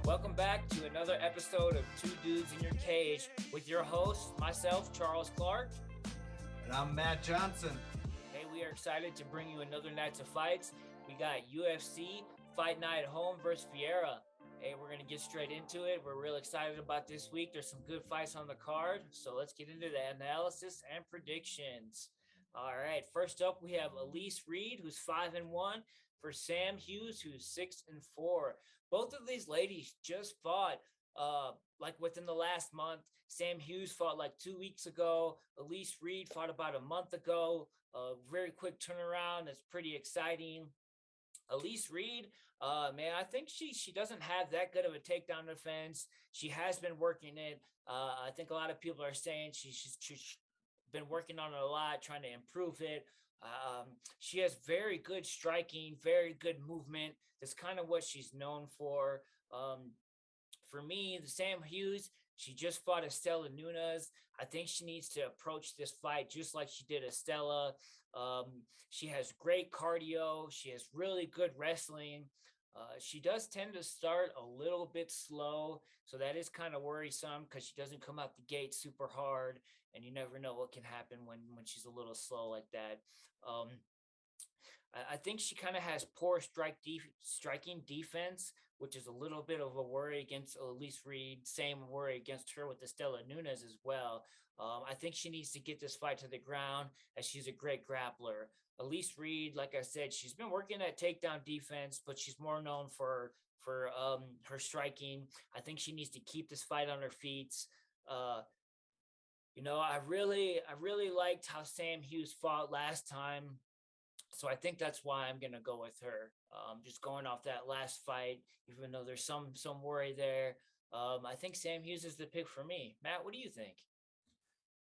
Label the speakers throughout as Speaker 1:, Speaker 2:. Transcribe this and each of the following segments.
Speaker 1: Welcome back to another episode of Two Dudes in Your Cage with your host, myself, Charles Clark.
Speaker 2: And I'm Matt Johnson.
Speaker 1: Hey, we are excited to bring you another night of fights. We got UFC Fight Night Holm versus Vieira. Hey, we're going to get straight into it. We're real excited about this week. There's some good fights on the card. So let's get into the analysis and predictions. All right, first up, we have Elise Reed, who's 5-1, for Sam Hughes, who's 6-4. Both of these ladies just fought like within the last month. Sam Hughes fought like 2 weeks ago. Elise Reed fought about a month ago. Very quick turnaround. That's pretty exciting. Elise Reed, man, I think she doesn't have that good of a takedown defense. She has been working it. I think a lot of people are saying she's been working on it a lot, trying to improve it. She has very good striking, very good movement. That's kind of what she's known for. For me, the Sam Hughes, she just fought Estela Nunes. I think she needs to approach this fight just like she did Estela. She has great cardio. She has really good wrestling. She does tend to start a little bit slow, so that is kind of worrisome because she doesn't come out the gate super hard, and you never know what can happen when she's a little slow like that. I think she kind of has poor striking defense, which is a little bit of a worry against Elise Reed. Same worry against her with Estela Nunes as well. I think she needs to get this fight to the ground, as she's a great grappler. Elise Reed, like I said, she's been working at takedown defense, but she's more known for her striking. I think she needs to keep this fight on her feet. I really liked how Sam Hughes fought last time. So I think that's why I'm gonna go with her. Just going off that last fight, even though there's some worry there. I think Sam Hughes is the pick for me. Matt, what do you think?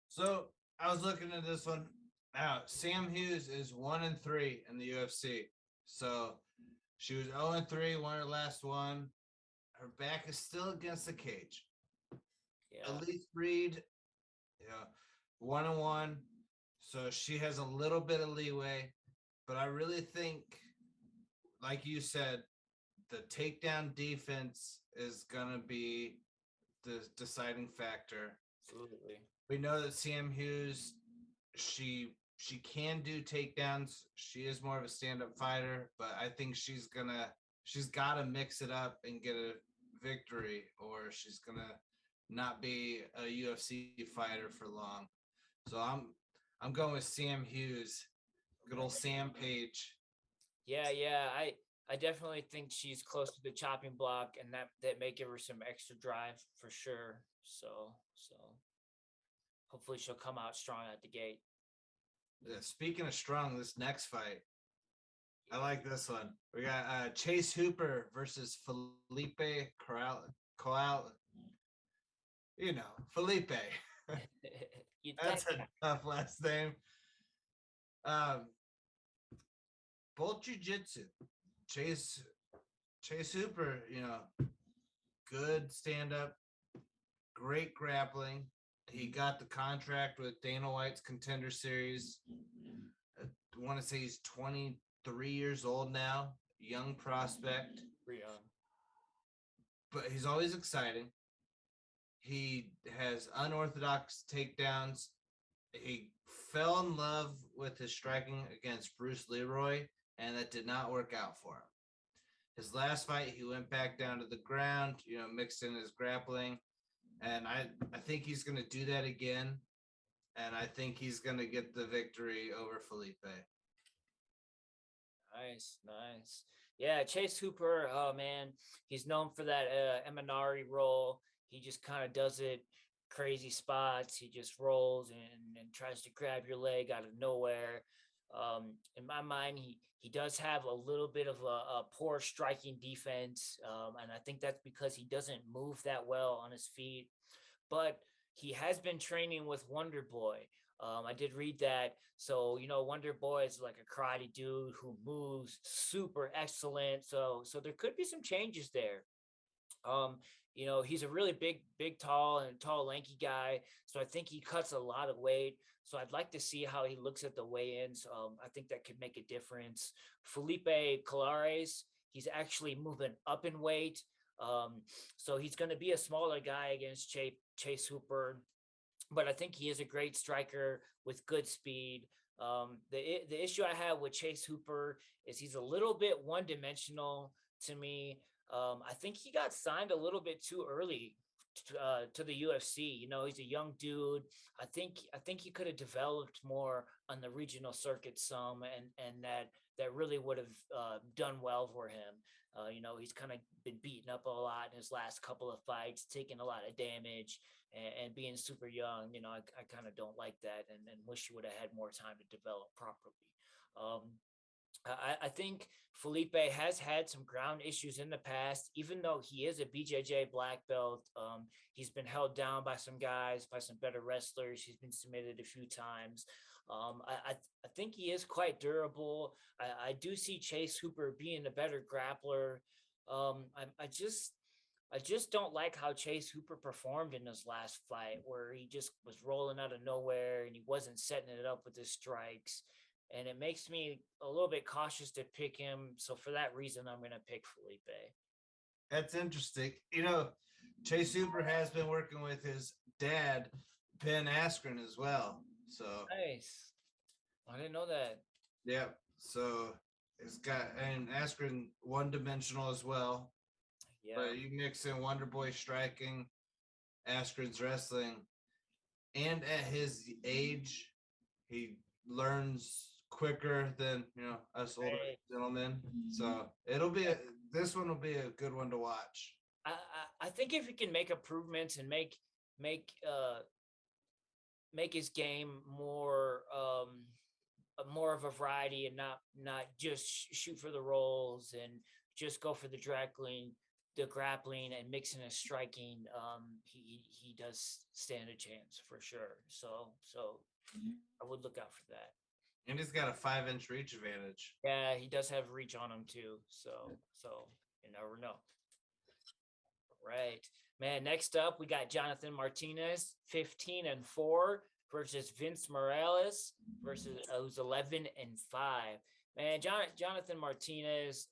Speaker 2: So I was looking at this one. Now Sam Hughes is 1-3 in the UFC. So she was 0-3, won her last one. Her back is still against the cage.
Speaker 1: Yeah.
Speaker 2: Elise Reed, 1-1. So she has a little bit of leeway. But I really think, like you said, the takedown defense is going to be the deciding factor.
Speaker 1: Absolutely.
Speaker 2: We know that Sam Hughes, she can do takedowns. She is more of a stand-up fighter, but I think she's got to mix it up and get a victory, or she's going to not be a UFC fighter for long. So I'm going with Sam Hughes. Good old Sam Page.
Speaker 1: Yeah. I definitely think she's close to the chopping block, and that may give her some extra drive for sure. So hopefully she'll come out strong at the gate.
Speaker 2: Yeah, speaking of strong, this next fight, I like this one. We got Chase Hooper versus Felipe Corral. Felipe. That's a tough last name. Both jiu-jitsu. Chase Hooper, good stand-up, great grappling. He got the contract with Dana White's Contender Series. I want to say he's 23 years old now, young prospect.
Speaker 1: Pretty young.
Speaker 2: But he's always exciting. He has unorthodox takedowns. He fell in love with his striking against Bruce Leroy, and that did not work out for him. His last fight, he went back down to the ground, mixed in his grappling, and I think he's going to do that again, and I think he's going to get the victory over Felipe.
Speaker 1: Nice. Yeah, Chase Hooper, oh man, he's known for that Eminari role. He just kind of does it crazy spots. He just rolls and tries to grab your leg out of nowhere. In my mind, he does have a little bit of a poor striking defense, and I think that's because he doesn't move that well on his feet. But he has been training with Wonder Boy. I did read that. So, Wonder Boy is like a karate dude who moves super excellent. So there could be some changes there. He's a really big, tall, lanky guy. So I think he cuts a lot of weight. So I'd like to see how he looks at the weigh-ins. I think that could make a difference. Felipe Colares, he's actually moving up in weight. So he's going to be a smaller guy against Chase Hooper, but I think he is a great striker with good speed. The issue I have with Chase Hooper is he's a little bit one dimensional to me. I think he got signed a little bit too early to the UFC. You know, he's a young dude. I think he could have developed more on the regional circuit some, and that really would have done well for him. You know, he's kind of been beaten up a lot in his last couple of fights, taking a lot of damage, and being super young. You know, I kind of don't like that, and wish he would have had more time to develop properly. Um, I think Felipe has had some ground issues in the past, even though he is a BJJ black belt. He's been held down by some guys, by some better wrestlers. He's been submitted a few times. I think he is quite durable. I do see Chase Hooper being a better grappler. I just don't like how Chase Hooper performed in his last fight, where he just was rolling out of nowhere and he wasn't setting it up with his strikes. And it makes me a little bit cautious to pick him. So for that reason, I'm going to pick Felipe.
Speaker 2: That's interesting. Chase Hooper has been working with his dad, Ben Askren, as well. So
Speaker 1: Nice. I didn't know that.
Speaker 2: yeah. So it's got and Askren one dimensional as well.
Speaker 1: Yeah.
Speaker 2: But you mix in Wonder Boy striking, Askren's wrestling, and at his age, he learns quicker than us older gentlemen. So this one will be a good one to watch.
Speaker 1: I think if he can make improvements and make make his game more of a variety, and not just shoot for the rolls and just go for the grappling and mixing and striking, he does stand a chance for sure. So I would look out for that.
Speaker 2: And he's got a 5-inch reach advantage.
Speaker 1: Yeah, he does have reach on him too. So you never know. Right. Man, next up we got Jonathon Martinez, 15-4 versus Vince Morales versus who's 11-5. Man, Jonathon Martinez,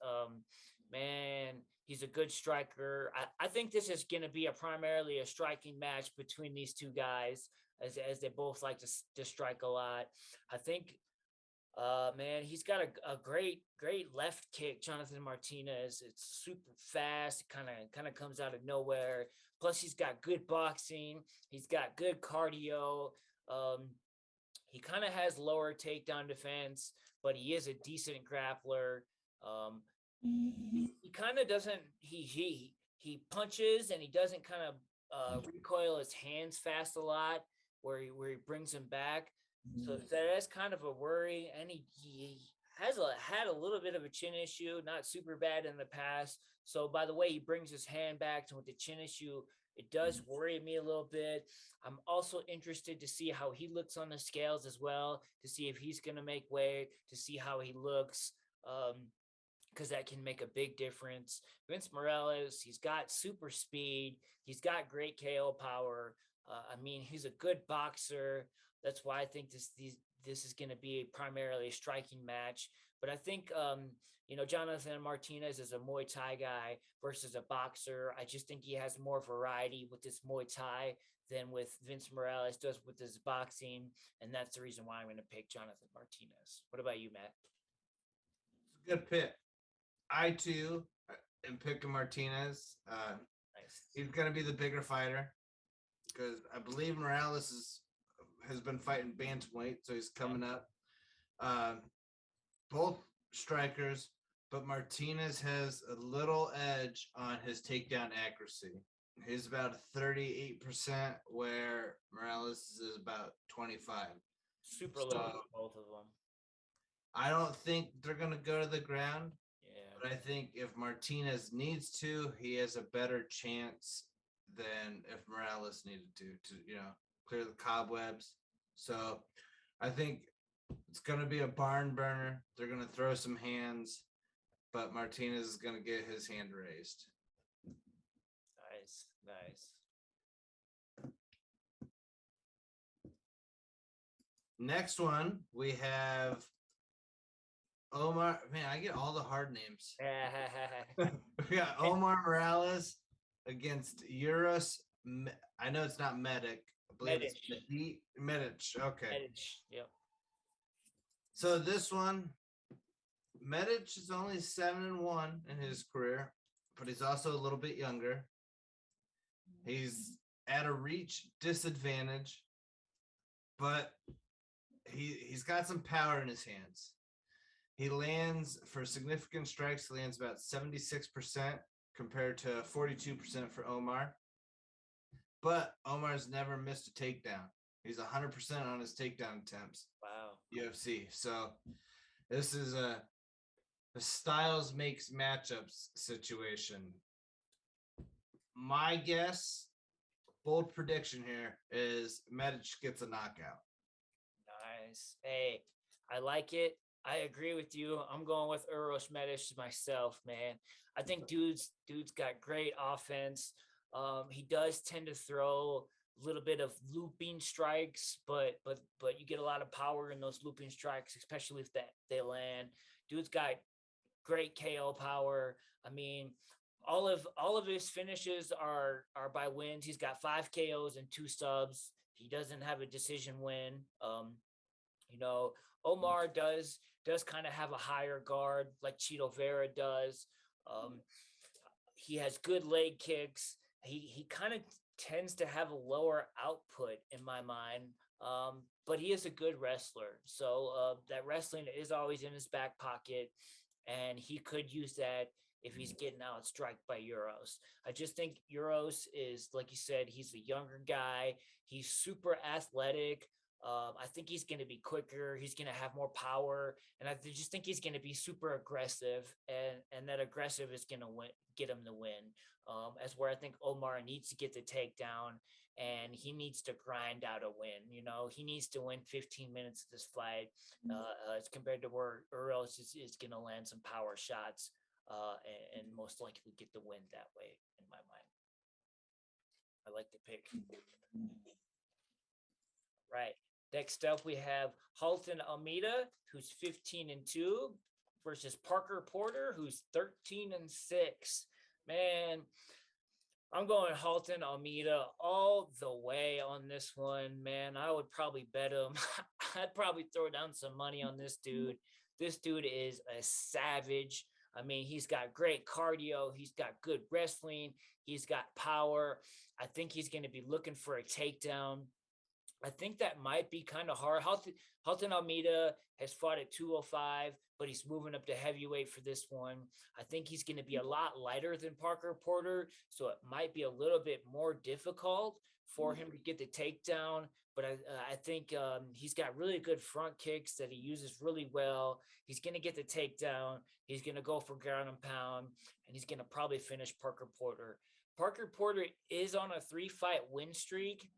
Speaker 1: man, he's a good striker. I think this is going to be primarily a striking match between these two guys, as they both like to strike a lot. I think man, he's got a great left kick, Jonathon Martinez. It's super fast. Kind of comes out of nowhere. Plus, he's got good boxing. He's got good cardio. He kind of has lower takedown defense, but he is a decent grappler. He kind of doesn't. He punches and he doesn't kind of recoil his hands fast a lot, where he brings him back. So that's kind of a worry, and he had a little bit of a chin issue, not super bad in the past. So by the way he brings his hand back with the chin issue, it does worry me a little bit. I'm also interested to see how he looks on the scales as well, to see if he's going to make weight, to see how he looks, because that can make a big difference. Vince Morales, he's got super speed, he's got great KO power. I mean, he's a good boxer. That's why I think this is going to be primarily a striking match. But I think Jonathon Martinez is a Muay Thai guy versus a boxer. I just think he has more variety with this Muay Thai than with Vince Morales does with his boxing, and that's the reason why I'm going to pick Jonathon Martinez. What about you, Matt?
Speaker 2: It's a good pick. I too am picking Martinez.
Speaker 1: Nice.
Speaker 2: He's going to be the bigger fighter because I believe Morales has been fighting bantamweight, so he's coming up. Both strikers, but Martinez has a little edge on his takedown accuracy. He's about 38%, where Morales is about 25.
Speaker 1: Super low, both of them.
Speaker 2: I don't think they're going to go to the ground.
Speaker 1: Yeah.
Speaker 2: But I think if Martinez needs to, he has a better chance than if Morales needed to clear the cobwebs. So I think it's going to be a barn burner. They're going to throw some hands, but Martinez is going to get his hand raised.
Speaker 1: Nice.
Speaker 2: Next one, we have Omar, man, I get all the hard names. We got Omar Morales against Uros. I know it's not Medic. I believe it's Medic. Okay.
Speaker 1: Medic, yep.
Speaker 2: So this one, Medic is only 7-1 in his career, but he's also a little bit younger. He's at a reach disadvantage, but he's got some power in his hands. He lands for significant strikes. He lands about 76% compared to 42% for Omar. But Omar's never missed a takedown. He's 100% on his takedown attempts.
Speaker 1: Wow.
Speaker 2: UFC. So this is a styles makes matchups situation. My guess, bold prediction here, is Medic gets a knockout.
Speaker 1: Nice. Hey, I like it. I agree with you. I'm going with Uros Medic myself, man. I think dude's got great offense. He does tend to throw a little bit of looping strikes, but you get a lot of power in those looping strikes, especially if they land. Dude's got great KO power. I mean, all of his finishes are by wins. He's got 5 KOs and 2 subs. He doesn't have a decision win. Omar does kind of have a higher guard like Chidi Vieira does. He has good leg kicks. He kind of tends to have a lower output in my mind, but he is a good wrestler. So that wrestling is always in his back pocket, and he could use that if he's getting outstriked by Uros. I just think Uros is, like you said, he's a younger guy. He's super athletic. I think he's going to be quicker. He's going to have more power, and I just think he's going to be super aggressive, and that aggressive is going to get him the win. As where I think Omar needs to get the takedown, and he needs to grind out a win. He needs to win 15 minutes of this fight, as compared to where Uros is going to land some power shots, and most likely get the win that way. In my mind, I like the pick. Right. Next up, we have Jailton Almeida, who's 15-2, versus Parker Porter, who's 13-6. Man, I'm going Jailton Almeida all the way on this one, man. I would probably bet him. I'd probably throw down some money on this dude. This dude is a savage. I mean, he's got great cardio. He's got good wrestling. He's got power. I think he's going to be looking for a takedown. I think that might be kind of hard. Jailton Almeida has fought at 205, but he's moving up to heavyweight for this one. I think he's going to be a lot lighter than Parker Porter, so it might be a little bit more difficult for him to get the takedown. But I think he's got really good front kicks that he uses really well. He's going to get the takedown. He's going to go for ground and pound, and he's going to probably finish Parker Porter. Parker Porter is on a 3-fight win streak.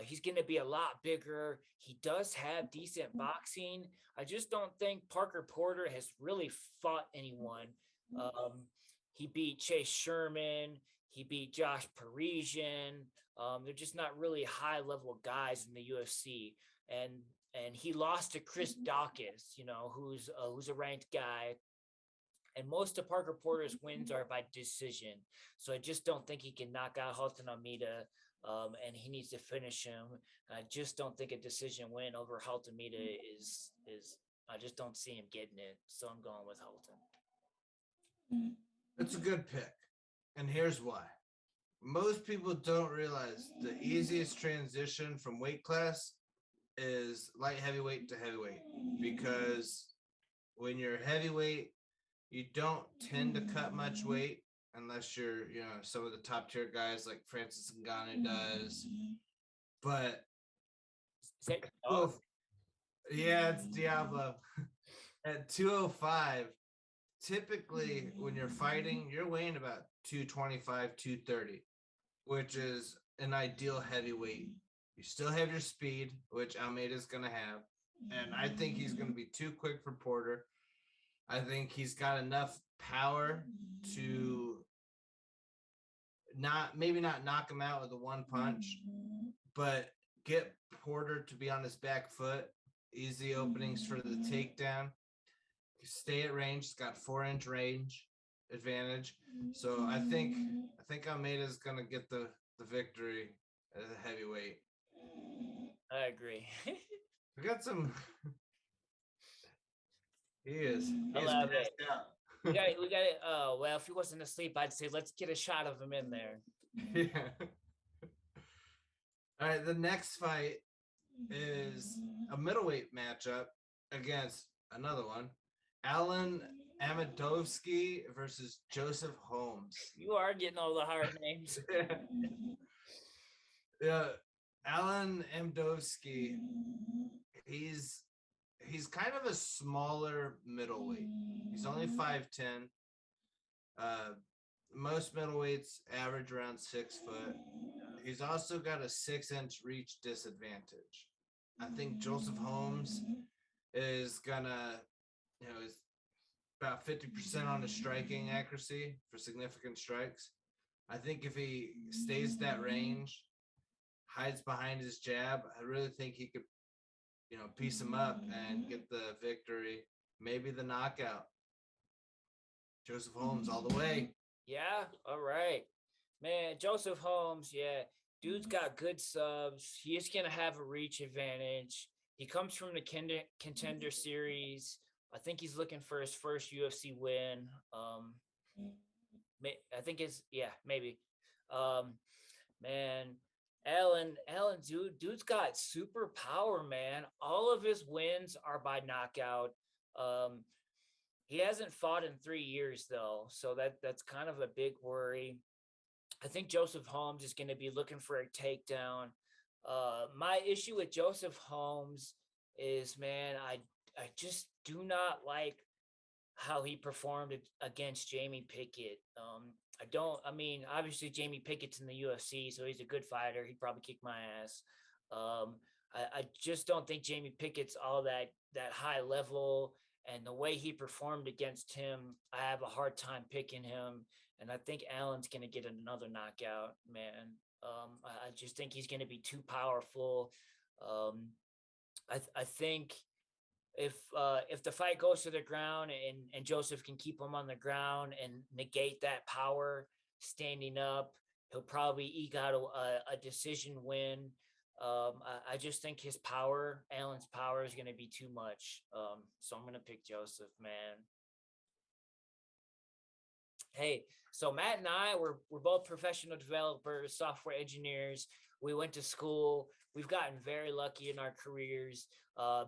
Speaker 1: He's going to be a lot bigger. He does have decent boxing. I just don't think Parker Porter has really fought anyone. He beat Chase Sherman. He beat Josh Parisian. They're just not really high-level guys in the UFC. And he lost to Chris Dawkins, who's a ranked guy. And most of Parker Porter's wins are by decision. So I just don't think he can knock out Jailton Almeida. And he needs to finish him. I just don't think a decision win over Jailton Almeida is. I just don't see him getting it. So I'm going with Jailton.
Speaker 2: It's a good pick, and here's why. Most people don't realize the easiest transition from weight class is light heavyweight to heavyweight, because when you're heavyweight, you don't tend to cut much weight unless you're, some of the top tier guys like Francis Ngannou does. But it's Diablo. At 205, typically when you're fighting, you're weighing about 225, 230, which is an ideal heavyweight. You still have your speed, which Almeida's going to have. And I think he's going to be too quick for Porter. I think he's got enough power to maybe not knock him out with a one punch, but get Porter to be on his back foot, easy openings for the takedown. stay at range. He's got 4-inch range advantage. So I think Almeida is gonna get the victory as a heavyweight.
Speaker 1: I agree.
Speaker 2: We got some. He is.
Speaker 1: I
Speaker 2: He's
Speaker 1: love it.
Speaker 2: passed out.
Speaker 1: We got it. Well, if he wasn't asleep, I'd say let's get a shot of him in there.
Speaker 2: Yeah. All right. The next fight is a middleweight matchup against another one. Alen Amedovski versus Joseph Holmes.
Speaker 1: You are getting all the hard names.
Speaker 2: Yeah. Alen Amedovski, he's kind of a smaller middleweight. He's only 5'10". Most middleweights average around 6 foot. He's also got a 6-inch reach disadvantage. I think Joseph Holmes is gonna, is about 50% on his striking accuracy for significant strikes. I think if he stays that range, hides behind his jab, I really think he could, piece him up and get the victory, maybe the knockout. Joseph Holmes all the way.
Speaker 1: Yeah, all right. Man, Joseph Holmes, yeah. Dude's got good subs. He is going to have a reach advantage. He comes from the contender series. I think he's looking for his first UFC win. I think maybe. Man, Alen, dude's got super power, man. All of his wins are by knockout. He hasn't fought in 3 years though, so that's kind of a big worry. I think Joseph Holmes is going to be looking for a takedown. My issue with Joseph Holmes is, man, I just do not like how he performed against Jamie Pickett. Obviously Jamie Pickett's in the UFC, so he's a good fighter. He'd probably kick my ass. I just don't think Jamie Pickett's all that high level, and the way he performed against him, I have a hard time picking him. And I think Alen's going to get another knockout, man. I just think he's going to be too powerful. I think if the fight goes to the ground and Joseph can keep him on the ground and negate that power standing up, he'll probably eke out a decision win. I just think his power, Alen's power, is going to be too much. So I'm going to pick Joseph, man. Hey, so Matt and I, we're both professional developers, software engineers. We went to school. We've gotten very lucky in our careers.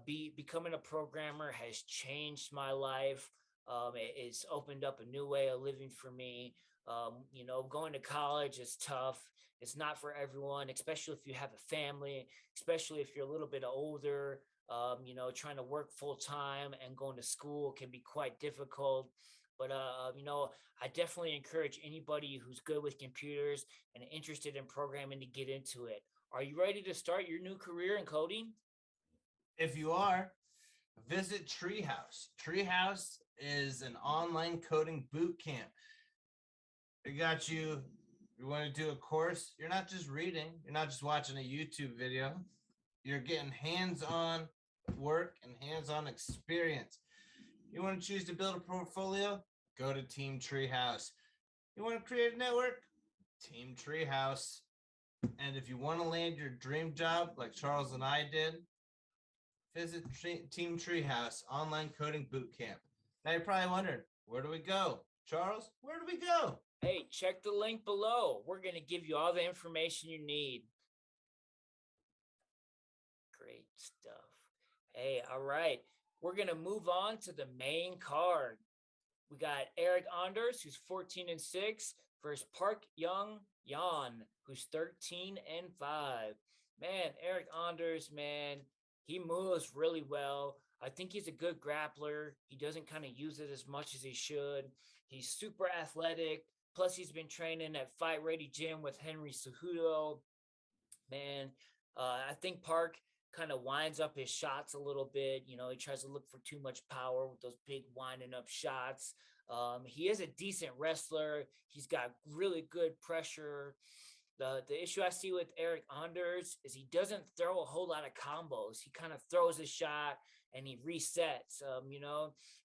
Speaker 1: Becoming a programmer has changed my life. It's opened up a new way of living for me. Going to college is tough. It's not for everyone, especially if you have a family, especially if you're a little bit older. Trying to work full time and going to school can be quite difficult. But, I definitely encourage anybody who's good with computers and interested in programming to get into it. Are you ready to start your new career in coding?
Speaker 2: If you are, visit Treehouse. Treehouse is an online coding boot camp. It got you. You want to do a course? You're not just reading. You're not just watching a YouTube video. You're getting hands-on work and hands-on experience. You want to choose to build a portfolio? Go to Team Treehouse. You want to create a network? Team Treehouse. And if you want to land your dream job like Charles and I did, visit Team Treehouse Online Coding Bootcamp. Now you're probably wondering, where do we go? Charles, where do we go?
Speaker 1: Hey, check the link below. We're going to give you all the information you need. Great stuff. Hey, all right. We're going to move on to the main card. We got Eryk Anders, who's 14-6, versus Park Young-Yeon, who's 13-5. Man, Eryk Anders, man, he moves really well. I think he's a good grappler. He doesn't kind of use it as much as he should. He's super athletic. Plus, he's been training at Fight Ready Gym with Henry Cejudo. Man, I think Park kind of winds up his shots a little bit. He tries to look for too much power with those big winding up shots. He is a decent wrestler. He's got really good pressure. The issue I see with Eryk Anders is he doesn't throw a whole lot of combos. He kind of throws a shot, and he resets.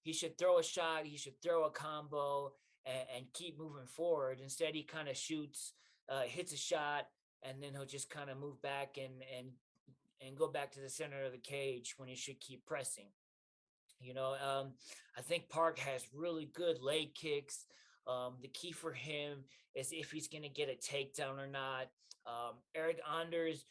Speaker 1: He should throw a shot, he should throw a combo, and keep moving forward. Instead, he kind of shoots, hits a shot, and then he'll just kind of move back and go back to the center of the cage when he should keep pressing. I think Park has really good leg kicks. The key for him is if he's going to get a takedown or not. Eryk Anders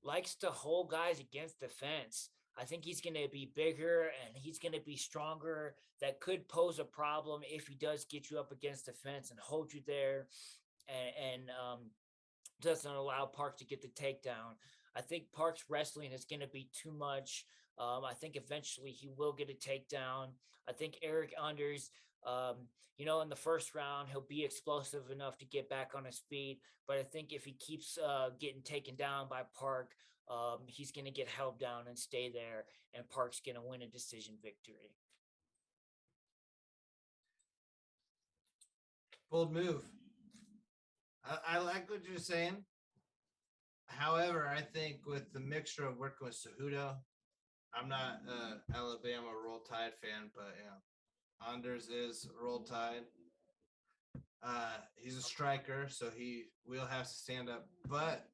Speaker 1: likes to hold guys against the fence. I think he's going to be bigger and he's going to be stronger. That could pose a problem if he does get you up against the fence and hold you there and doesn't allow Park to get the takedown. I think Park's wrestling is going to be too much. I think eventually he will get a takedown. I think Eryk Anders, in the first round, he'll be explosive enough to get back on his feet. But I think if he keeps getting taken down by Park, he's going to get held down and stay there, and Park's going to win a decision victory.
Speaker 2: Bold move. I like what you're saying. However, I think with the mixture of working with Cejudo, I'm not an Alabama Roll Tide fan, but Anders is Roll Tide. He's a striker, so he will have to stand up, but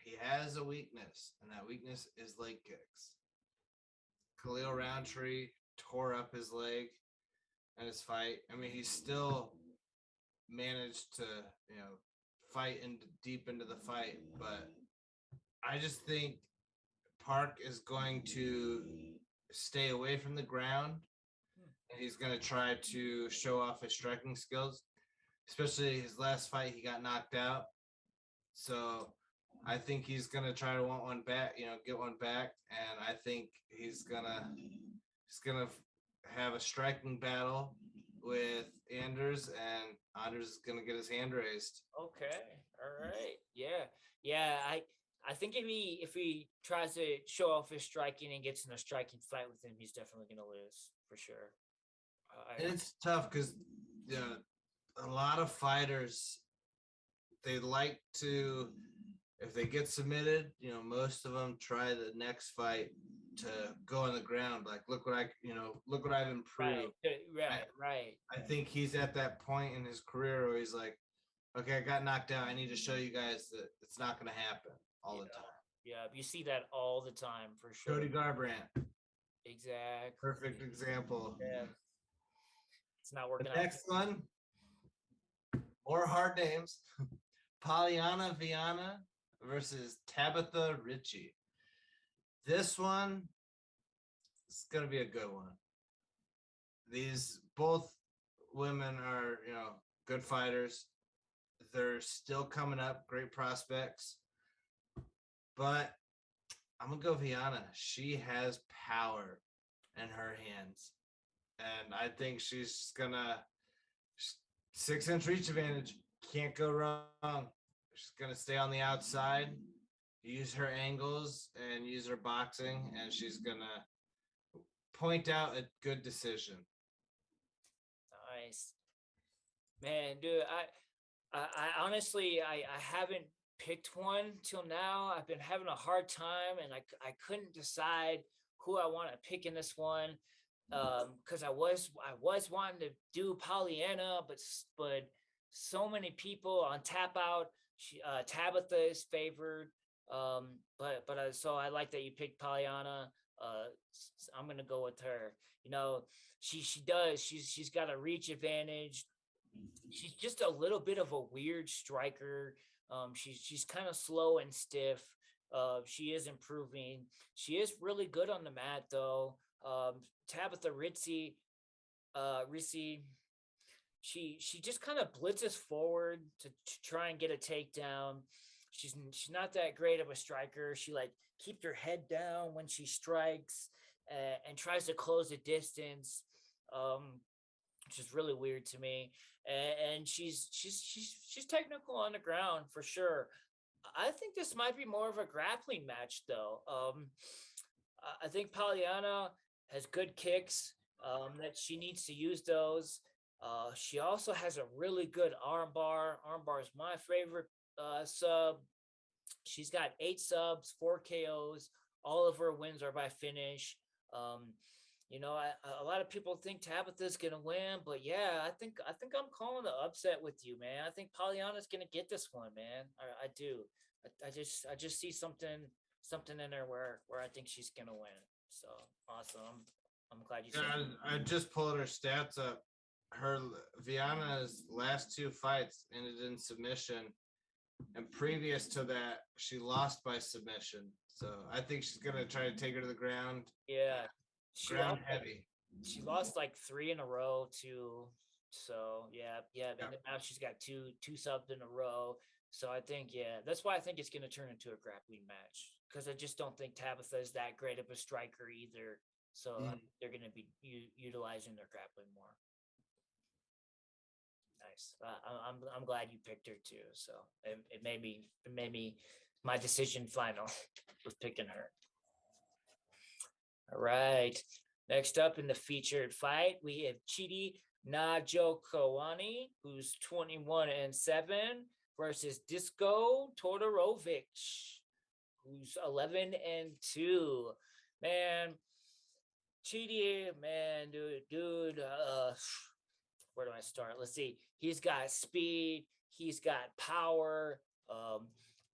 Speaker 2: he has a weakness, and that weakness is leg kicks. Khalil Roundtree tore up his leg in his fight. I mean, he still managed to, fight deep into the fight, but I just think Park is going to stay away from the ground, and he's going to try to show off his striking skills, especially his last fight. He got knocked out. So I think he's going to try to want one back, get one back. And I think he's going to have a striking battle with Anders, and Anders is going to get his hand raised.
Speaker 1: Okay. All right. Yeah. I think if he tries to show off his striking and gets in a striking fight with him, he's definitely going to lose for sure.
Speaker 2: And it's tough because a lot of fighters, they like to, if they get submitted, most of them try the next fight to go on the ground. Like, look what I've improved.
Speaker 1: Right.
Speaker 2: I think he's at that point in his career where he's like, okay, I got knocked out. I need to show you guys that it's not going to happen all the time.
Speaker 1: Yeah, you see that all the time for sure.
Speaker 2: Cody Garbrandt.
Speaker 1: Exactly.
Speaker 2: Perfect example.
Speaker 1: Yeah. It's not working out.
Speaker 2: Next one, more hard names. Polyana Viana versus Tabatha Ricci. This one is going to be a good one. These both women are, good fighters. They're still coming up, great prospects. But I'm going to go Viana. She has power in her hands. And I think she's going to 6-inch reach advantage. Can't go wrong. She's going to stay on the outside, use her angles, and use her boxing. And she's going to point out a good decision.
Speaker 1: Nice. Man, dude, I honestly, I haven't picked one till now. I've been having a hard time, and I couldn't decide who I want to pick in this one. Because I was wanting to do Polyana, but so many people on Tap Out, Tabatha is favored. So I like that you picked Polyana. I'm gonna go with her. She's got a reach advantage. She's just a little bit of a weird striker. She's kind of slow and stiff. She is improving. She is really good on the mat though. Tabatha Ricci, she just kind of blitzes forward to try and get a takedown. She's not that great of a striker. She keeps her head down when she strikes and tries to close the distance, which is really weird to me. And she's technical on the ground for sure. I think this might be more of a grappling match though. I think Polyana has good kicks, that she needs to use those. She also has a really good armbar. Armbar is my favorite sub. She's got 8 subs, 4 KOs. All of her wins are by finish. A lot of people think Tabatha's gonna win, but yeah, I think I'm calling the upset with you, man. I think Polyana's gonna get this one, man. I do. I just see something in her where I think she's gonna win. So awesome. I'm glad you said.
Speaker 2: Yeah, I just pulled her stats up. Her Viana's last two fights ended in submission, and previous to that, she lost by submission. So I think she's gonna try to take her to the ground.
Speaker 1: Yeah, she
Speaker 2: Ground
Speaker 1: lost
Speaker 2: heavy.
Speaker 1: she lost like three in a row too. So yeah,
Speaker 2: Yeah.
Speaker 1: and now she's got two subs in a row. So I think that's why I think it's going to turn into a grappling match because I just don't think Tabatha is that great of a striker either. So they're going to be utilizing their grappling more. Nice. I'm glad you picked her too. So it made me my decision final with picking her. All right. Next up in the featured fight, we have Chidi Njokuani, who's 21-7, versus Dusko Todorovic, who's 11-2. Man, Chidi, man, dude. Where do I start? Let's see. He's got speed. He's got power.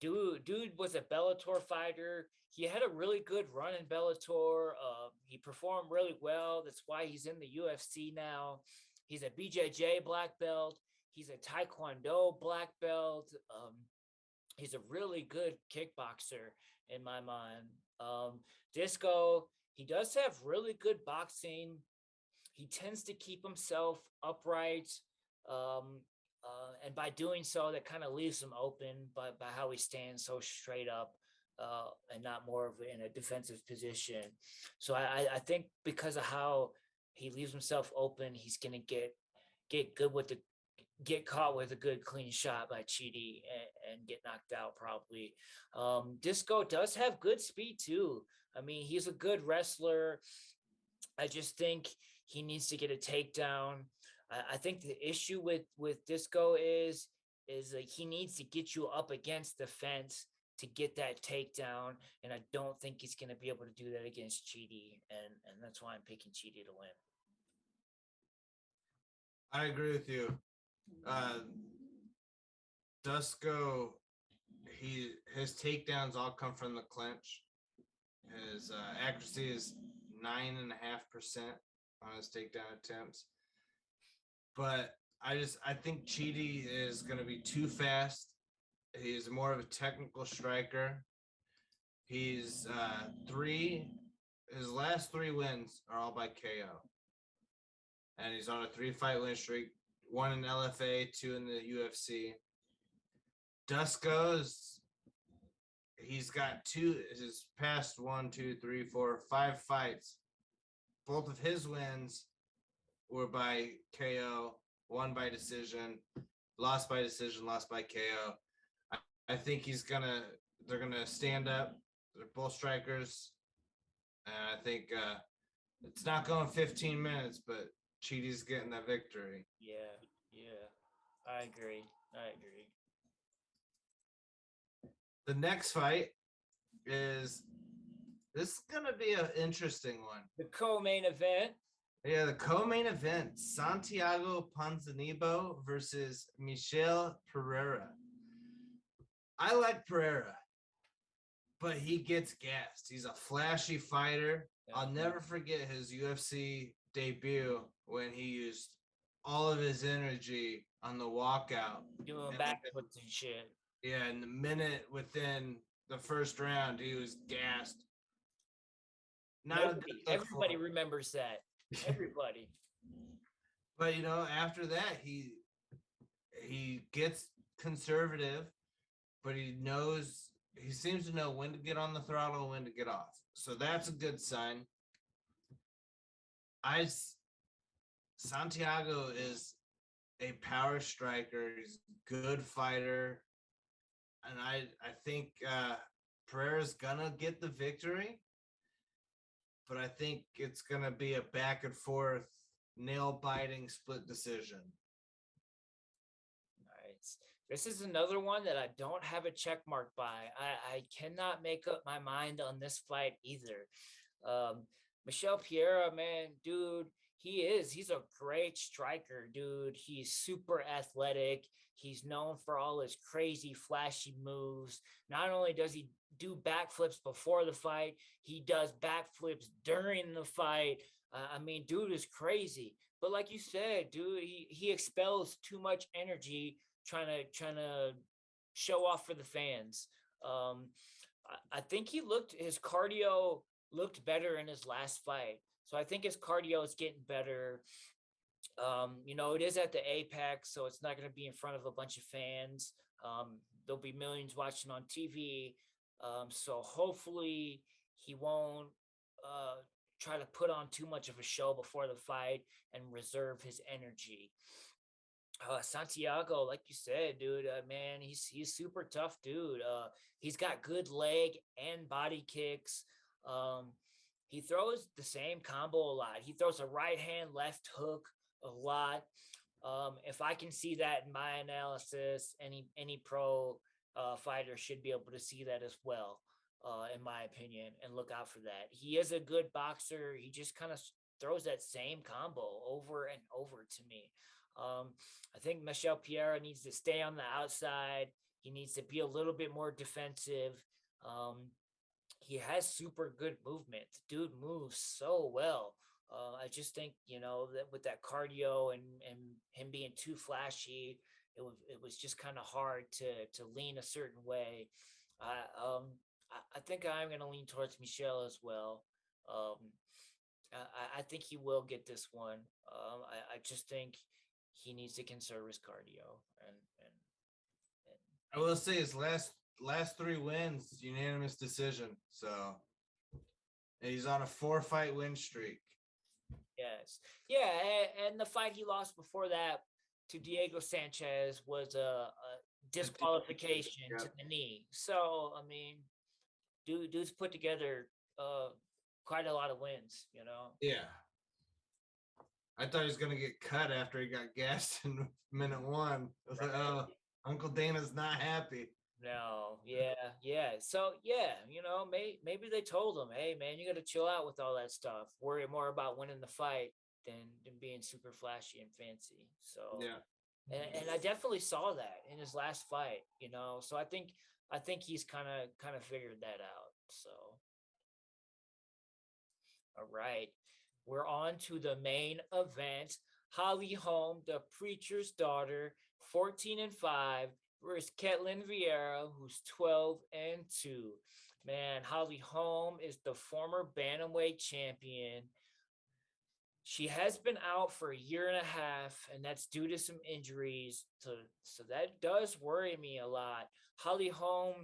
Speaker 1: Dude was a Bellator fighter. He had a really good run in Bellator. He performed really well. That's why he's in the UFC now. He's a BJJ black belt. He's a Taekwondo black belt. He's a really good kickboxer in my mind. Dusko, he does have really good boxing. He tends to keep himself upright. And by doing so, that kind of leaves him open by how he stands so straight up and not more of in a defensive position. So I think because of how he leaves himself open, he's going to get caught with a good clean shot by Chidi and get knocked out probably. Dusko does have good speed too. I mean, he's a good wrestler. I just think he needs to get a takedown. I think the issue with Dusko is like he needs to get you up against the fence to get that takedown, and I don't think he's going to be able to do that against Chidi, and that's why I'm picking Chidi to win.
Speaker 2: I agree with you. Dusko, his takedowns all come from the clinch. His accuracy is 9.5% on his takedown attempts. But I think Chidi is going to be too fast. He's more of a technical striker. He's his last three wins are all by KO. And he's on a 3-fight win streak, 1 in LFA, 2 in the UFC. Dusko's, he's got his past 1, 2, 3, 4, 5 fights. Both of his wins were by KO, 1 by decision, lost by decision, lost by KO. I think they're gonna stand up. They're both strikers, and I think it's not going 15 minutes, but Chidi's getting that victory.
Speaker 1: Yeah, I agree.
Speaker 2: The next fight is gonna be an interesting one.
Speaker 1: The co-main event.
Speaker 2: Yeah, the co-main event: Santiago Ponzinibbo versus Michel Pereira. I like Pereira, but he gets gassed. He's a flashy fighter. Yeah. I'll never forget his UFC debut when he used all of his energy on the walkout.
Speaker 1: Doing backflips and shit.
Speaker 2: Yeah, and the minute within the first round, he was gassed.
Speaker 1: Everybody remembers that. Everybody.
Speaker 2: But after that, he gets conservative, but he seems to know when to get on the throttle and when to get off. So that's a good sign. Santiago is a power striker. He's a good fighter. And I think Pereira's gonna get the victory. But I think it's gonna be a back and forth, nail-biting split decision.
Speaker 1: Nice. This is another one that I don't have a check mark by. I cannot make up my mind on this fight either. Michel Pereira, man, dude, he's a great striker, dude. He's super athletic. He's known for all his crazy, flashy moves. Not only does he do backflips before the fight, he does backflips during the fight. I mean, dude is crazy. But like you said, dude, he expels too much energy trying to show off for the fans. Um, I think his cardio looked better in his last fight. So I think his cardio is getting better. It is at the Apex, so it's not going to be in front of a bunch of fans. There'll be millions watching on TV. So hopefully he won't uh, try to put on too much of a show before the fight and reserve his energy. Santiago, like you said, dude, man, he's super tough, dude. He's got good leg and body kicks. Um, he throws the same combo a lot. He throws a right hand left hook a lot. If I can see that in my analysis, any pro fighter should be able to see that as well, in my opinion, and look out for that. He is a good boxer. He just kind of throws that same combo over and over to me. Um, I think Michel Pereira needs to stay on the outside. He needs to be a little bit more defensive. Um, he has super good movement. The dude moves so well. I just think that with that cardio and him being too flashy, it was just kind of hard to lean a certain way. I think I'm going to lean towards Michel as well. Um, I think he will get this one. I just think he needs to conserve his cardio and
Speaker 2: I will say his last three wins, unanimous decision. So he's on a 4-fight win streak.
Speaker 1: yes, yeah, and the fight he lost before that to Diego Sanchez was a disqualification
Speaker 2: Yep.
Speaker 1: to the knee. So I mean, dude's put together quite a lot of wins.
Speaker 2: Yeah. I thought he was gonna get cut after he got gassed in minute one. I was like, oh, Uncle Dana's not happy.
Speaker 1: No, yeah. So yeah, maybe they told him, hey man, you got to chill out with all that stuff. Worry more about winning the fight than being super flashy and fancy. So
Speaker 2: Yeah.
Speaker 1: and I definitely saw that in his last fight. So I think he's kind of figured that out. So all right, we're on to the main event. Holly Holm, the preacher's daughter, 14-5, versus Ketlen Vieira, who's 12-2. Man, Holly Holm is the former bantamweight champion. She has been out for a year and a half, and that's due to some injuries. So that does worry me a lot. Holly Holm,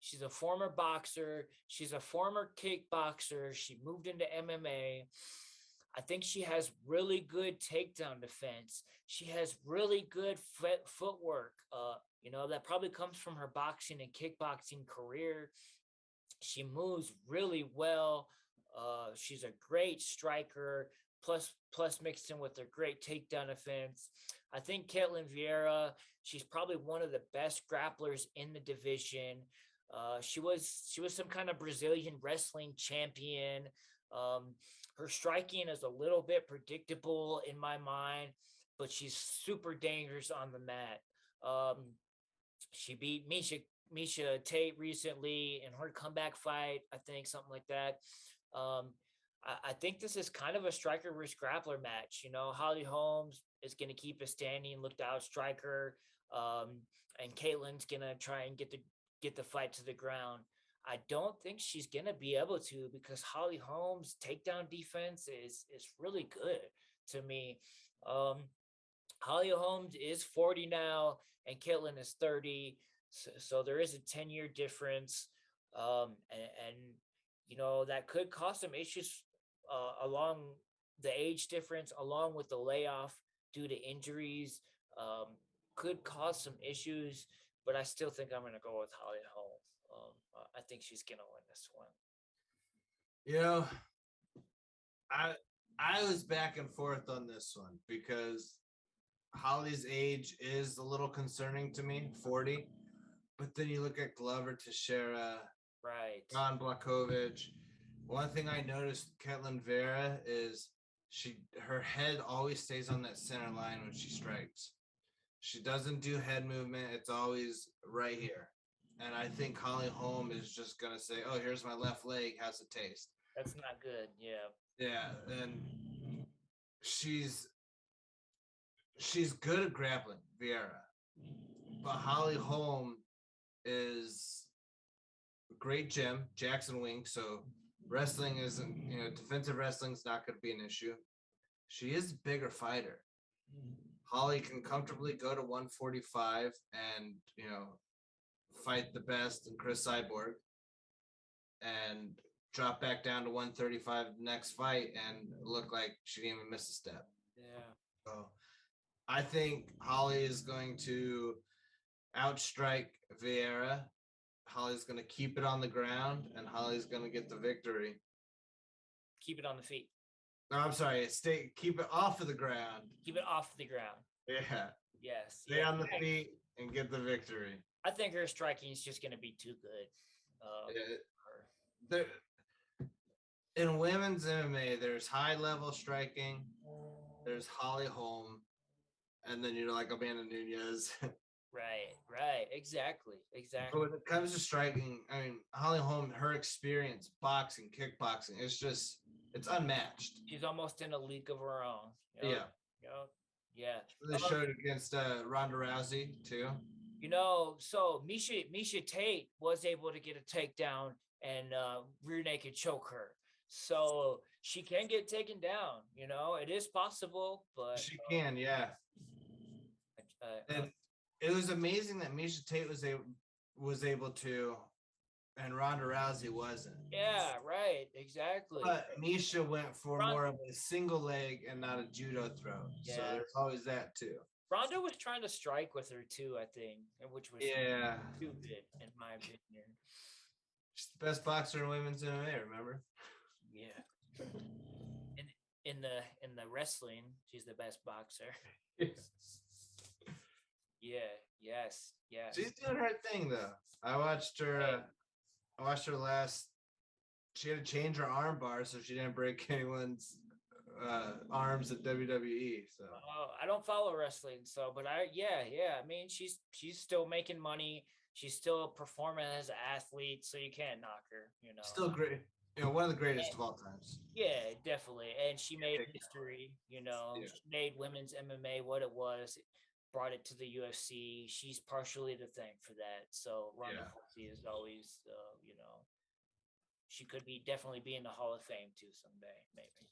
Speaker 1: she's a former boxer. She's a former kickboxer. She moved into MMA. I think she has really good takedown defense. She has really good footwork. That probably comes from her boxing and kickboxing career. She moves really well. She's a great striker. Plus mixed in with a great takedown defense. I think Ketlen Vieira, she's probably one of the best grapplers in the division. She was some kind of Brazilian wrestling champion. Her striking is a little bit predictable in my mind, but she's super dangerous on the mat. She beat Misha Tate recently in her comeback fight, I think, something like that. I think this is kind of a striker versus grappler match. Holly Holmes is going to keep a standing, looked out striker, and Caitlin's going to try and get the fight to the ground. I don't think she's going to be able to because Holly Holmes' takedown defense is really good to me. Holly Holmes is 40 now, and Ketlen is 30. So there is a 10-year difference. That could cause some issues along the age difference, along with the layoff due to injuries. Could cause some issues, but I still think I'm going to go with Holly Holm. I think she's going to win this one.
Speaker 2: I was back and forth on this one because Holly's age is a little concerning to me, 40. But then you look at Glover Teixeira,
Speaker 1: Right.
Speaker 2: Ron Blachowicz, One thing I noticed, Ketlen Vieira, is her head always stays on that center line when she strikes. She doesn't do head movement. It's always right here. And I think Holly Holm is just gonna say, "Oh, here's my left leg. How's it taste?"
Speaker 1: That's not good. Yeah.
Speaker 2: Yeah, and she's good at grappling, Vieira, but Holly Holm is a great gym, Jackson Wink. So wrestling isn't, defensive wrestling's not going to be an issue. She is a bigger fighter. Holly can comfortably go to 145 and fight the best in Chris Cyborg, and drop back down to 135 next fight and look like she didn't even miss a step.
Speaker 1: Yeah.
Speaker 2: So I think Holly is going to outstrike Vieira. Holly's going to keep it on the ground, and Holly's going to get the victory.
Speaker 1: Keep it on the feet.
Speaker 2: No, I'm sorry. Keep it off of the ground.
Speaker 1: Keep it off the ground.
Speaker 2: Yeah.
Speaker 1: Yes.
Speaker 2: Stay on the feet and get the victory.
Speaker 1: I think her striking is just going to be too
Speaker 2: good. In women's MMA, there's high-level striking. There's Holly Holm, and then like Amanda Nunes.
Speaker 1: Right. Exactly.
Speaker 2: But when it comes to striking, I mean, Holly Holm, her experience, boxing, kickboxing, it's unmatched.
Speaker 1: She's almost in a league of her own.
Speaker 2: Yeah.
Speaker 1: Yeah.
Speaker 2: They showed it against Ronda Rousey too.
Speaker 1: So Misha Tate was able to get a takedown and rear naked choke her. So she can get taken down. It is possible, but
Speaker 2: she can, yeah. And it was amazing that Misha Tate was able to, and Ronda Rousey wasn't.
Speaker 1: Yeah, right, exactly.
Speaker 2: But Misha went for more of a single leg and not a judo throw. Yeah. So there's always that too.
Speaker 1: Ronda was trying to strike with her too, I think, which was stupid in my opinion.
Speaker 2: She's the best boxer in women's MMA, remember?
Speaker 1: Yeah. In the wrestling, she's the best boxer. Yeah. Yes.
Speaker 2: She's doing her thing though. I watched her last. She had to change her arm bar so she didn't break anyone's arms at WWE. So
Speaker 1: I don't follow wrestling, but I mean, she's still making money. She's still performing as an athlete, so you can't knock her.
Speaker 2: Still great. One of the greatest of all times.
Speaker 1: Yeah, definitely. And she made history. She made women's MMA what it was. Brought it to the UFC. She's partially to thank for that. So Ronda Rousey is always, she could definitely be in the Hall of Fame too someday, maybe.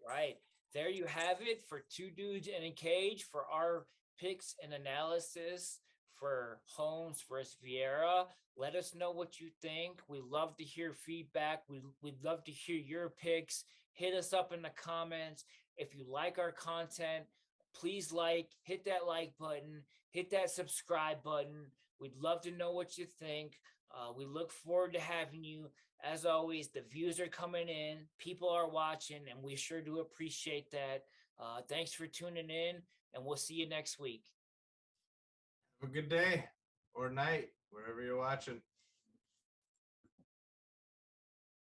Speaker 1: Right. There you have it for Two Dudes in a Cage for our picks and analysis for Holmes versus Vieira. Let us know what you think. We love to hear feedback. We'd love to hear your picks. Hit us up in the comments. If you like our content, please hit that like button, hit that subscribe button. We'd love to know what you think. We look forward to having you. As always, the views are coming in, people are watching, and we sure do appreciate that. Thanks for tuning in, and we'll see you next week.
Speaker 2: Have a good day or night, wherever you're watching.